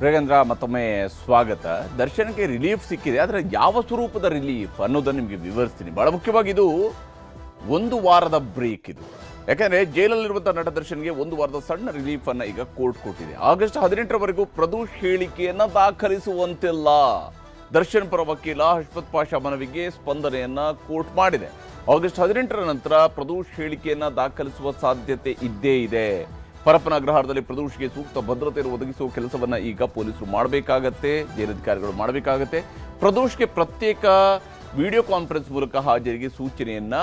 ರೇಗೇಂದ್ರ ಮತ್ತೊಮ್ಮೆ ಸ್ವಾಗತ. ದರ್ಶನ್ಗೆ ರಿಲೀಫ್ ಸಿಕ್ಕಿದೆ, ಆದರೆ ಯಾವ ಸ್ವರೂಪದ ರಿಲೀಫ್ ಅನ್ನೋದನ್ನು ನಿಮಗೆ ವಿವರಿಸ್ತೀನಿ. ಬಹಳ ಮುಖ್ಯವಾಗಿ ಇದು ಒಂದು ವಾರದ ಬ್ರೇಕ್ ಇದು. ಯಾಕಂದರೆ ಜೈಲಲ್ಲಿರುವಂಥ ನಟ ದರ್ಶನ್ಗೆ ಒಂದು ವಾರದ ಸಣ್ಣ ರಿಲೀಫ್ ಅನ್ನು ಈಗ ಕೋರ್ಟ್ ಕೊಟ್ಟಿದೆ. ಆಗಸ್ಟ್ 18ರವರೆಗೂ ಪ್ರದೋಷ್ ಹೇಳಿಕೆಯನ್ನು ದಾಖಲಿಸುವಂತಿಲ್ಲ. ದರ್ಶನ್ ಪರ ವಕೀಲ ಹಷ್ಮತ್ ಪಾಷಾ ಮನವಿಗೆ ಸ್ಪಂದನೆಯನ್ನ ಕೋರ್ಟ್ ಮಾಡಿದೆ. ಆಗಸ್ಟ್ 18ರ ನಂತರ ಪ್ರದೋಷ್ ಹೇಳಿಕೆಯನ್ನು ದಾಖಲಿಸುವ ಸಾಧ್ಯತೆ ಇದ್ದೇ ಇದೆ. ಪರಪ್ಪನ ಅಗ್ರಹಾರದಲ್ಲಿ ಪ್ರದೋಷ್ಗೆ ಸೂಕ್ತ ಭದ್ರತೆಯನ್ನು ಒದಗಿಸುವ ಕೆಲಸವನ್ನ ಈಗ ಪೊಲೀಸರು ಮಾಡಬೇಕಾಗತ್ತೆ, ಜೈಲಧಿಕಾರಿಗಳು ಮಾಡಬೇಕಾಗತ್ತೆ. ಪ್ರದೋಷ್ಗೆ ಪ್ರತ್ಯೇಕ ವಿಡಿಯೋ ಕಾನ್ಫರೆನ್ಸ್ ಮೂಲಕ ಹಾಜರಿಗೆ ಸೂಚನೆಯನ್ನ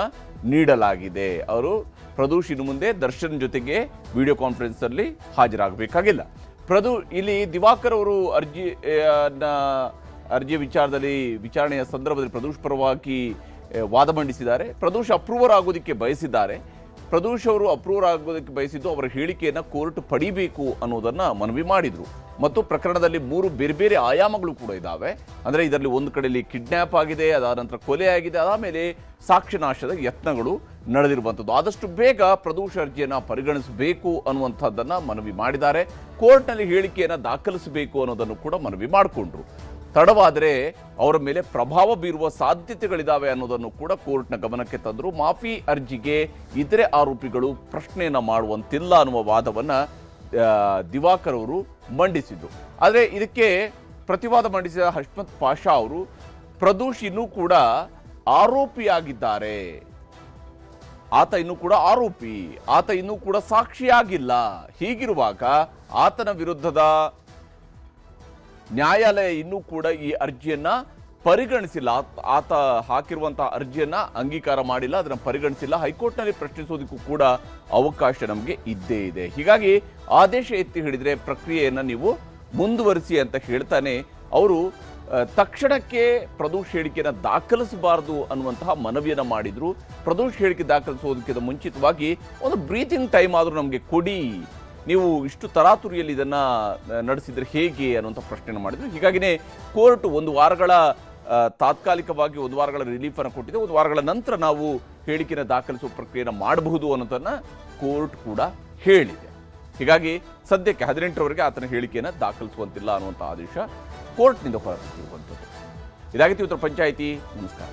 ನೀಡಲಾಗಿದೆ. ಅವರು ಪ್ರದೋಷ್ ಇನ್ನು ಮುಂದೆ ದರ್ಶನ್ ಜೊತೆಗೆ ವಿಡಿಯೋ ಕಾನ್ಫರೆನ್ಸ್ ಅಲ್ಲಿ ಹಾಜರಾಗಬೇಕಾಗಿಲ್ಲ. ಇಲ್ಲಿ ದಿವಾಕರ್ ಅವರು ಅರ್ಜಿಯ ವಿಚಾರಣೆಯ ಸಂದರ್ಭದಲ್ಲಿ ಪ್ರದೋಷ್ ಪರವಾಗಿ ವಾದ ಮಂಡಿಸಿದ್ದಾರೆ. ಪ್ರದೋಷ್ ಅಪ್ರೂವರ್ ಆಗೋದಕ್ಕೆ ಬಯಸಿದ್ದಾರೆ. ಪ್ರದೋಷ್ ಅವರು ಅಪ್ರೂವರ್ ಆಗೋದಕ್ಕೆ ಬಯಸಿದ್ದು ಅವರ ಹೇಳಿಕೆಯನ್ನು ಕೋರ್ಟ್ ಪಡಿಬೇಕು ಅನ್ನೋದನ್ನ ಮನವಿ ಮಾಡಿದ್ರು. ಮತ್ತು ಪ್ರಕರಣದಲ್ಲಿ 3 ಬೇರೆ ಬೇರೆ ಆಯಾಮಗಳು ಕೂಡ ಇದ್ದಾವೆ. ಅಂದರೆ ಇದರಲ್ಲಿ ಒಂದು ಕಡೆಯಲ್ಲಿ ಕಿಡ್ನ್ಯಾಪ್ ಆಗಿದೆ, ಅದಾದ ನಂತರ ಕೊಲೆ ಆಗಿದೆ, ಅದಾದಮೇಲೆ ಸಾಕ್ಷ್ಯನಾಶದ ಯತ್ನಗಳು ನಡೆದಿರುವಂಥದ್ದು. ಆದಷ್ಟು ಬೇಗ ಪ್ರದೋಷ್ ಅರ್ಜಿಯನ್ನು ಪರಿಗಣಿಸಬೇಕು ಅನ್ನುವಂಥದ್ದನ್ನು ಮನವಿ ಮಾಡಿದ್ದಾರೆ. ಕೋರ್ಟ್ನಲ್ಲಿ ಹೇಳಿಕೆಯನ್ನು ದಾಖಲಿಸಬೇಕು ಅನ್ನೋದನ್ನು ಕೂಡ ಮನವಿ ಮಾಡಿಕೊಂಡ್ರು. ತಡವಾದರೆ ಅವರ ಮೇಲೆ ಪ್ರಭಾವ ಬೀರುವ ಸಾಧ್ಯತೆಗಳಿದ್ದಾವೆ ಅನ್ನೋದನ್ನು ಕೂಡ ಕೋರ್ಟ್ನ ಗಮನಕ್ಕೆ ತಂದರು. ಮಾಫಿ ಅರ್ಜಿಗೆ ಇತರೆ ಆರೋಪಿಗಳು ಪ್ರಶ್ನೆಯನ್ನು ಮಾಡುವಂತಿಲ್ಲ ಅನ್ನುವ ವಾದವನ್ನು ದಿವಾಕರ್ ಅವರು ಮಂಡಿಸಿದ್ದು. ಆದರೆ ಇದಕ್ಕೆ ಪ್ರತಿವಾದ ಮಂಡಿಸಿದ ಹಷ್ಮತ್ ಪಾಷಾ ಅವರು ಪ್ರದೋಷ್ ಇನ್ನೂ ಕೂಡ ಆರೋಪಿಯಾಗಿದ್ದಾರೆ, ಆತ ಇನ್ನೂ ಕೂಡ ಆರೋಪಿ, ಆತ ಇನ್ನೂ ಕೂಡ ಸಾಕ್ಷಿಯಾಗಿಲ್ಲ. ಹೀಗಿರುವಾಗ ಆತನ ವಿರುದ್ಧದ ನ್ಯಾಯಾಲಯ ಇನ್ನೂ ಕೂಡ ಈ ಅರ್ಜಿಯನ್ನ ಪರಿಗಣಿಸಿಲ್ಲ. ಆತ ಹಾಕಿರುವಂತಹ ಅರ್ಜಿಯನ್ನ ಅಂಗೀಕಾರ ಮಾಡಿಲ್ಲ, ಅದನ್ನು ಪರಿಗಣಿಸಿಲ್ಲ. ಹೈಕೋರ್ಟ್ನಲ್ಲಿ ಪ್ರಶ್ನಿಸೋದಕ್ಕೂ ಕೂಡ ಅವಕಾಶ ನಮಗೆ ಇದ್ದೇ ಇದೆ. ಹೀಗಾಗಿ ಆದೇಶ ಎತ್ತಿ ಹಿಡಿದ್ರೆ ಪ್ರಕ್ರಿಯೆಯನ್ನು ನೀವು ಮುಂದುವರಿಸಿ ಅಂತ ಹೇಳ್ತಾನೆ ಅವರು ತಕ್ಷಣಕ್ಕೆ ಪ್ರದೋಷ್ ಹೇಳಿಕೆಯನ್ನು ದಾಖಲಿಸಬಾರದು ಅನ್ನುವಂತಹ ಮನವಿಯನ್ನು ಮಾಡಿದ್ರು. ಪ್ರದೋಷ್ ಹೇಳಿಕೆ ದಾಖಲಿಸೋದಕ್ಕಿಂತ ಮುಂಚಿತವಾಗಿ ಒಂದು ಬ್ರೀತಿಂಗ್ ಟೈಮ್ ಆದರೂ ನಮಗೆ ಕೊಡಿ, ನೀವು ಇಷ್ಟು ತರಾತುರಿಯಲ್ಲಿ ಇದನ್ನ ನಡೆಸಿದ್ರೆ ಹೇಗೆ ಅನ್ನುವಂಥ ಪ್ರಶ್ನೆಯನ್ನು ಮಾಡಿದ್ರು. ಹೀಗಾಗಿನೇ ಕೋರ್ಟ್ 1 ವಾರಗಳ ತಾತ್ಕಾಲಿಕವಾಗಿ 1 ವಾರಗಳ ರಿಲೀಫ್ ಅನ್ನು ಕೊಟ್ಟಿದೆ. 1 ವಾರಗಳ ನಂತರ ನಾವು ಹೇಳಿಕೆಯನ್ನು ದಾಖಲಿಸುವ ಪ್ರಕ್ರಿಯೆಯನ್ನು ಮಾಡಬಹುದು ಅನ್ನೋದನ್ನ ಕೋರ್ಟ್ ಕೂಡ ಹೇಳಿದೆ. ಹೀಗಾಗಿ ಸದ್ಯಕ್ಕೆ 18ರವರೆಗೆ ಆತನ ಹೇಳಿಕೆಯನ್ನು ದಾಖಲಿಸುವಂತಿಲ್ಲ ಅನ್ನುವಂಥ ಆದೇಶ ಕೋರ್ಟ್ನಿಂದ ಹೊರಬಿಟ್ಟಿರುವಂಥದ್ದು. ಇದಾಗಿತ್ತು ಉತ್ತರ ಪಂಚಾಯಿತಿ. ನಮಸ್ಕಾರ.